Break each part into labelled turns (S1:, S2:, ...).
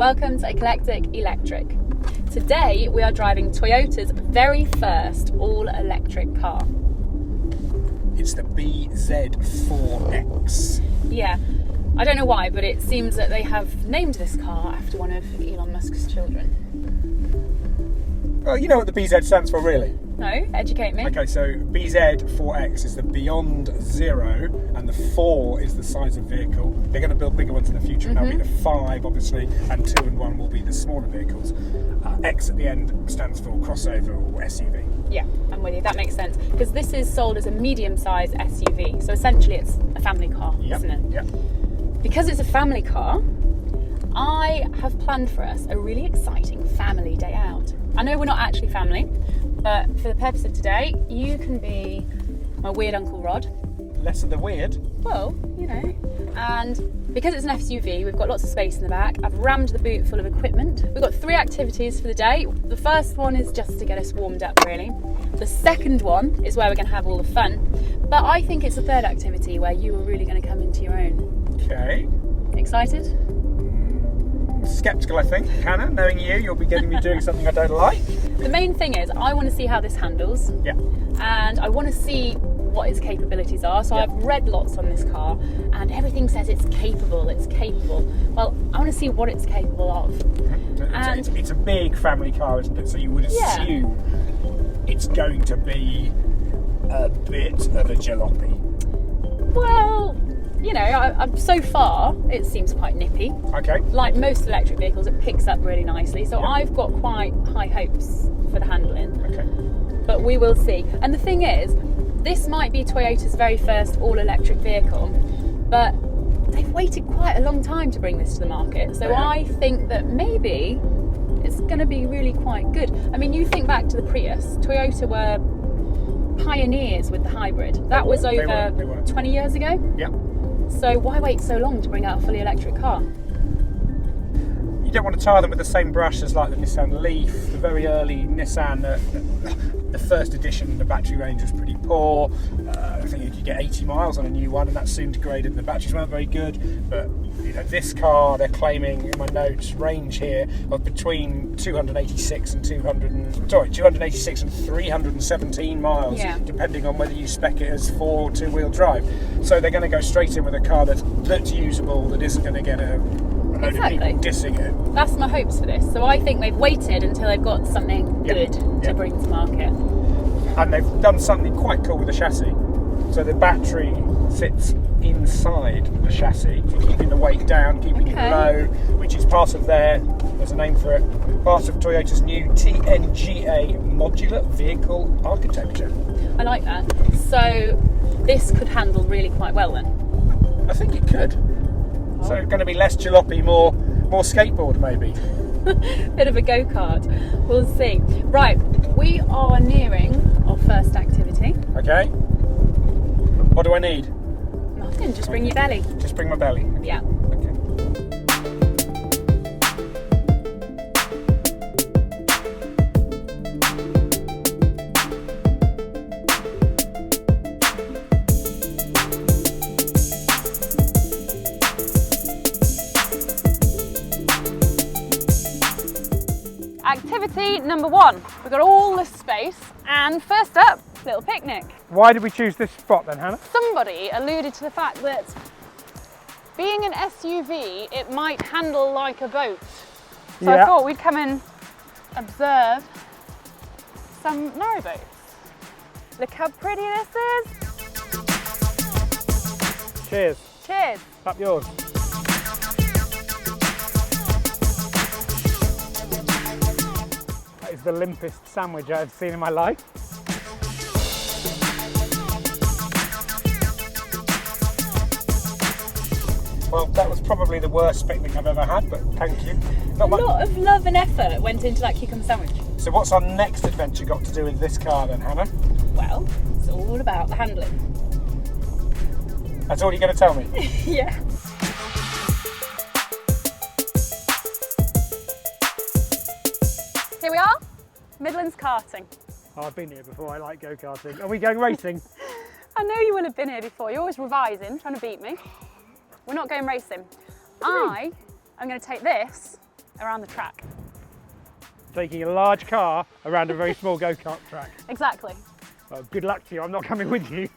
S1: Welcome to Eclectic.Electric. Today we are driving Toyota's very first all-electric car.
S2: It's the bz4X.
S1: Yeah, I don't know why, but it seems that they have named this car after one of Elon Musk's children.
S2: Well, you know what the BZ stands for, really?
S1: No, educate me.
S2: Okay, so bz4X is the Beyond Zero, and the 4 is the size of vehicle. They're going to build bigger ones in the future, and that'll be the 5, obviously, and 2 and 1 will be the smaller vehicles. X at the end stands for crossover or SUV.
S1: Yeah, I'm with you. That makes sense. Because this is sold as a medium-sized SUV, so essentially it's a family car, isn't it?
S2: Yeah.
S1: Because it's a family car, I have planned for us a really exciting family day out. I know we're not actually family, but for the purpose of today, you can be my weird Uncle Rod.
S2: Less of the weird.
S1: Well, you know. And because it's an SUV, we've got lots of space in the back. I've rammed the boot full of equipment. We've got 3 activities for the day. The first one is just to get us warmed up, really. The second one is where we're going to have all the fun. But I think it's the third activity where you are really going to come into your own.
S2: Okay.
S1: Excited?
S2: Skeptical, I think. Hannah, knowing you, you'll be getting me doing something I don't like.
S1: The main thing is I want to see how this handles.
S2: Yeah.
S1: And I want to see what its capabilities are. So I've read lots on this car and everything says it's capable. Well, I want to see what it's capable of.
S2: It's a big family car, isn't it? So you would assume it's going to be a bit of a jalopy.
S1: Well, you know, so far it seems quite nippy.
S2: Okay.
S1: Like most electric vehicles, it picks up really nicely. So I've got quite high hopes for the handling.
S2: Okay.
S1: But we will see. And the thing is, this might be Toyota's very first all-electric vehicle, but they've waited quite a long time to bring this to the market. So I think that maybe it's going to be really quite good. I mean, you think back to the Prius. Toyota were pioneers with the hybrid. That was over 20 years ago.
S2: Yeah.
S1: So why wait so long to bring out a fully electric car?
S2: You don't want to tar them with the same brush as like the Nissan Leaf, the very early Nissan. The first edition, the battery range was pretty poor. I think you could get 80 miles on a new one, and that soon degraded. The batteries weren't very good. But you know, this car, they're claiming in my notes range here of between 286 and 317 miles, depending on whether you spec it as 4 or 2-wheel drive. So they're going to go straight in with a car that's usable, that isn't going to get a load of people dissing it.
S1: That's my hopes for this. So I think they've waited until they've got something good to bring to market.
S2: And they've done something quite cool with the chassis. So the battery sits inside the chassis, keeping the weight down, keeping it low, which is part of there's a name for it, part of Toyota's new TNGA modular vehicle architecture.
S1: I like that. So this could handle really quite well then?
S2: I think it could. So it's going to be less jalopy, more skateboard maybe.
S1: Bit of a go-kart. We'll see. Right, we are nearing our first activity.
S2: Okay. What do I need?
S1: Nothing, just bring your belly.
S2: Just bring my belly?
S1: Yeah.
S2: Okay.
S1: Activity number 1. We've got all this space, and first up, little picnic.
S2: Why did we choose this spot then, Hannah?
S1: Somebody alluded to the fact that being an SUV, it might handle like a boat. So I thought we'd come and observe some narrow boats. Look how pretty this is.
S2: Cheers.
S1: Cheers.
S2: Up yours. That is the limpest sandwich I've seen in my life. Well, that was probably the worst picnic I've ever had, but thank you.
S1: A lot of love and effort went into that cucumber sandwich.
S2: So what's our next adventure got to do with this car then, Hannah?
S1: Well, it's all about the handling.
S2: That's all you're going to tell me?
S1: Yeah. Here we are, Midland Karting.
S2: Oh, I've been here before, I like go-karting. Are we going racing?
S1: I know you will have been here before. You're always revising, trying to beat me. We're not going racing. I am going to take this around the track.
S2: Taking a large car around a very small go-kart track.
S1: Exactly.
S2: Well, good luck to you, I'm not coming with you.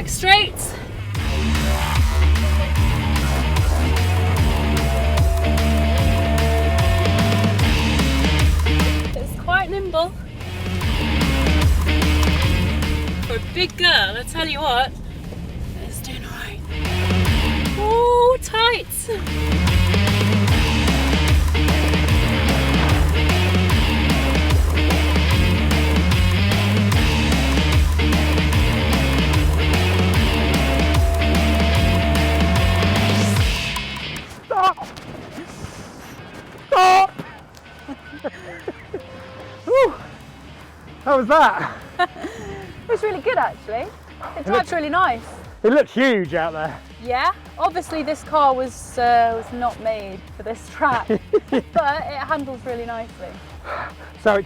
S1: Straight. It's quite nimble. For a big girl, I tell you what, it's doing alright. Oh, tight.
S2: How was that?
S1: It was really good actually. The drive's really nice.
S2: It looked huge out there.
S1: Yeah, obviously this car was not made for this track, but it handles really nicely.
S2: So it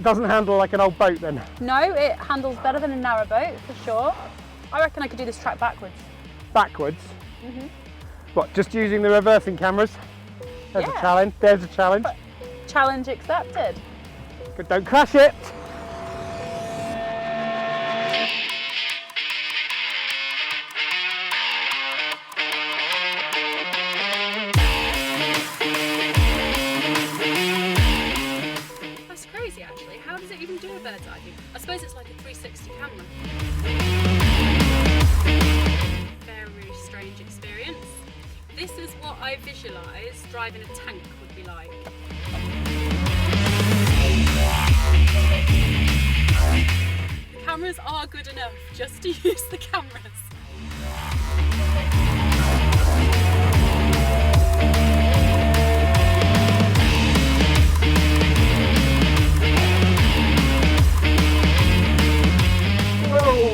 S2: doesn't handle like an old boat then?
S1: No, it handles better than a narrow boat for sure. I reckon I could do this track backwards.
S2: Backwards?
S1: Mm-hmm.
S2: What, just using the reversing cameras? There's a challenge, there's a challenge.
S1: Challenge accepted.
S2: But don't crash it!
S1: That's crazy actually. How does it even do a bird's eye view? I suppose it's like a 360 camera. Very strange experience. This is what I visualise driving a tank would be like. The cameras are good enough just to use the cameras.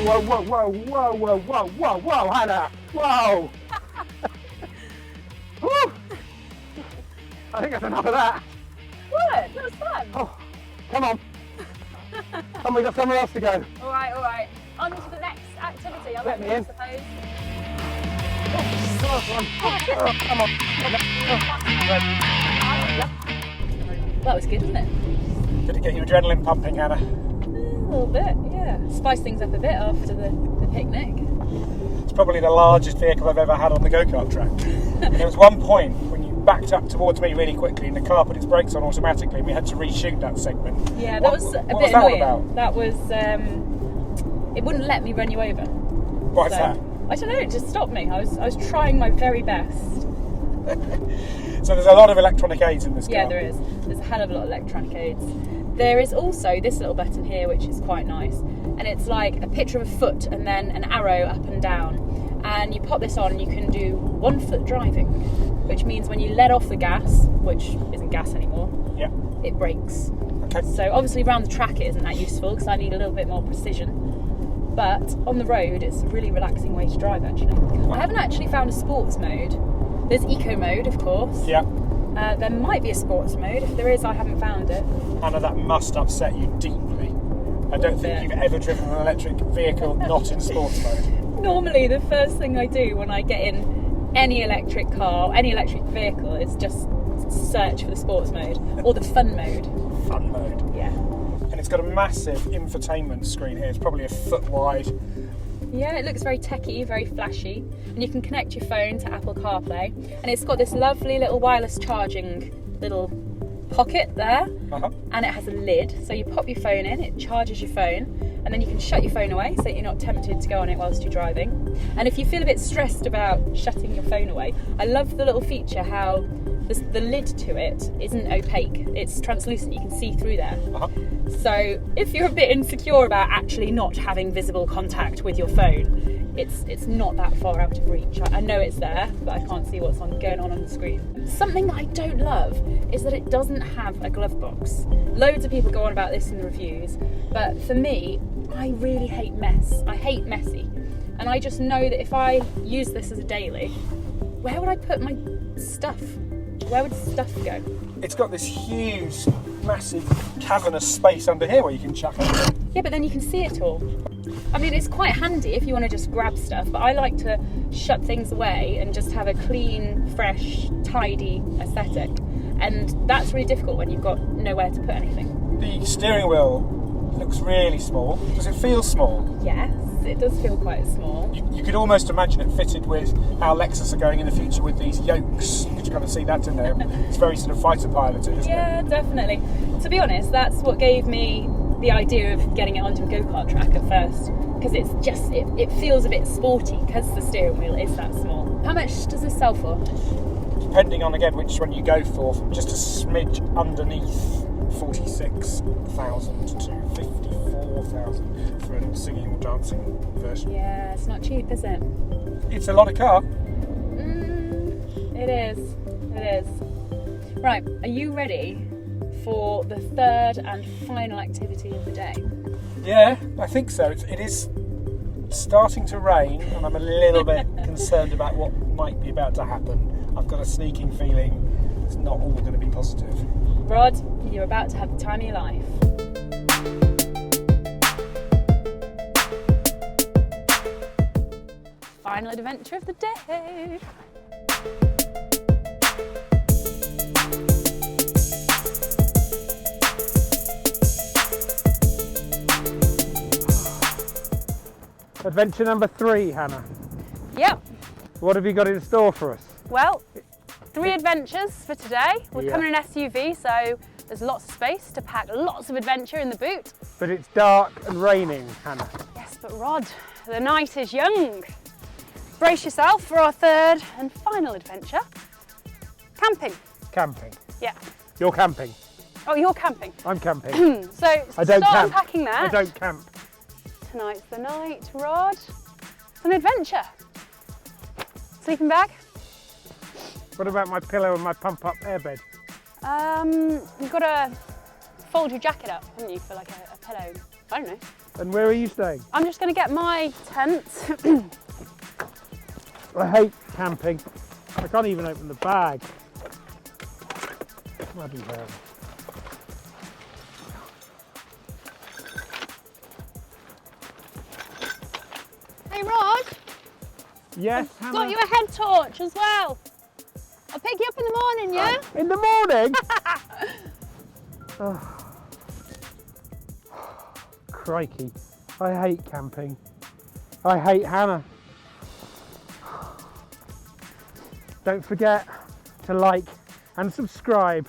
S2: Whoa, whoa, whoa, whoa, whoa, whoa, whoa, whoa, Hannah! Whoa! Woo! I think that's enough of that.
S1: What? That was fun.
S2: Oh, come on. And we got somewhere else to go.
S1: Alright, alright. On to the next activity, I
S2: Let me in.
S1: suppose.
S2: Oh, come on.
S1: That was good, wasn't it?
S2: Did it get your adrenaline pumping, Hannah?
S1: A little bit, yeah. Spice things up a bit after the picnic.
S2: It's probably the largest vehicle I've ever had on the go-kart track. And there was one point when you backed up towards me really quickly and the car put its brakes on automatically and we had to reshoot that segment.
S1: Yeah, that was a bit annoying. That was, it wouldn't let me run you over.
S2: Why is that?
S1: I don't know, it just stopped me. I was trying my very best.
S2: So there's a lot of electronic aids in this car.
S1: Yeah, there is. There's a hell of a lot of electronic aids. There is also this little button here, which is quite nice. And it's like a picture of a foot and then an arrow up and down. And you pop this on and you can do 1 foot driving, which means when you let off the gas, which isn't gas anymore,
S2: yeah,
S1: it brakes.
S2: Okay.
S1: So obviously around the track it isn't that useful because I need a little bit more precision. But on the road it's a really relaxing way to drive actually. I haven't actually found a sports mode. There's eco mode, of course.
S2: Yeah.
S1: There might be a sports mode. If there is, I haven't found it.
S2: Hannah, that must upset you deeply. I don't think you've ever driven an electric vehicle not in sports mode.
S1: Normally, the first thing I do when I get in any electric car, any electric vehicle, is just search for the sports mode or the fun mode.
S2: Fun mode.
S1: Yeah.
S2: And it's got a massive infotainment screen here. It's probably a foot wide.
S1: Yeah, it looks very techy, very flashy, and you can connect your phone to Apple CarPlay, and it's got this lovely little wireless charging little pocket there, and it has a lid, so you pop your phone in, it charges your phone, and then you can shut your phone away so that you're not tempted to go on it whilst you're driving. And if you feel a bit stressed about shutting your phone away, I love the little feature how the lid to it isn't opaque, it's translucent, you can see through there. So if you're a bit insecure about actually not having visible contact with your phone, it's not that far out of reach. I know it's there, but I can't see what's going on the screen. Something that I don't love is that it doesn't have a glove box. Loads of people go on about this in the reviews, but for me, I really hate mess. I hate messy. And I just know that if I use this as a daily, where would I put my stuff? Where would stuff go?
S2: It's got this huge, massive, cavernous space under here where you can chuck it.
S1: Yeah, but then you can see it all. I mean, it's quite handy if you want to just grab stuff, but I like to shut things away and just have a clean, fresh, tidy aesthetic. And that's really difficult when you've got nowhere to put anything.
S2: The steering wheel looks really small. Does it feel small?
S1: Yes, it does feel quite small.
S2: You could almost imagine it fitted with how Lexus are going in the future with these yokes. Could you kind of see that in there? It's very sort of fighter piloted, isn't it?
S1: Yeah, definitely. To be honest, that's what gave me the idea of getting it onto a go-kart track at first, because it's just it feels a bit sporty because the steering wheel is that small. How much does this sell for?
S2: Depending on again which one you go for, just a smidge underneath 46,000 to 54,000 for a singing or dancing version.
S1: Yeah, it's not cheap, is it?
S2: It's a lot of car.
S1: It is. It is. Right, are you ready for the third and final activity of the day?
S2: Yeah, I think so. It is starting to rain, and I'm a little bit concerned about what might be about to happen. I've got a sneaking feeling it's not all going to be positive.
S1: Rod, you're about to have the time of your life. Final adventure of the day.
S2: Adventure number 3, Hannah.
S1: Yep.
S2: What have you got in store for us?
S1: Well, 3 adventures for today. We're
S2: Yeah.
S1: coming in an SUV, so there's lots of space to pack lots of adventure in the boot.
S2: But it's dark and raining, Hannah.
S1: Yes, but Rod, the night is young. Brace yourself for our third and final adventure. Camping.
S2: Camping.
S1: Yeah.
S2: You're camping.
S1: Oh, you're camping.
S2: I'm camping.
S1: So
S2: I don't
S1: start
S2: camp.
S1: unpacking that.
S2: I don't camp.
S1: Tonight's the night, Rod. It's an adventure. Sleeping bag?
S2: What about my pillow and my pump-up airbed?
S1: You've got to fold your jacket up, haven't you, for like a pillow? I don't know.
S2: And where are you staying?
S1: I'm just going to get my tent.
S2: I hate camping. I can't even open the bag. Bloody hell.
S1: Hey, Rod.
S2: Yes,
S1: I've
S2: Hannah?
S1: got you a head torch as well. I'll pick you up in the morning, yeah?
S2: In the morning? Oh. Crikey. I hate camping. I hate Hannah. Don't forget to like and subscribe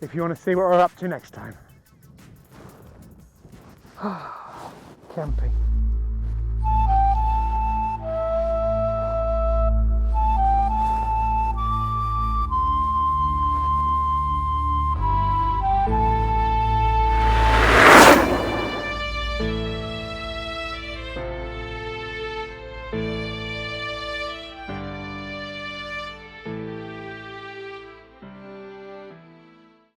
S2: if you want to see what we're up to next time. Camping.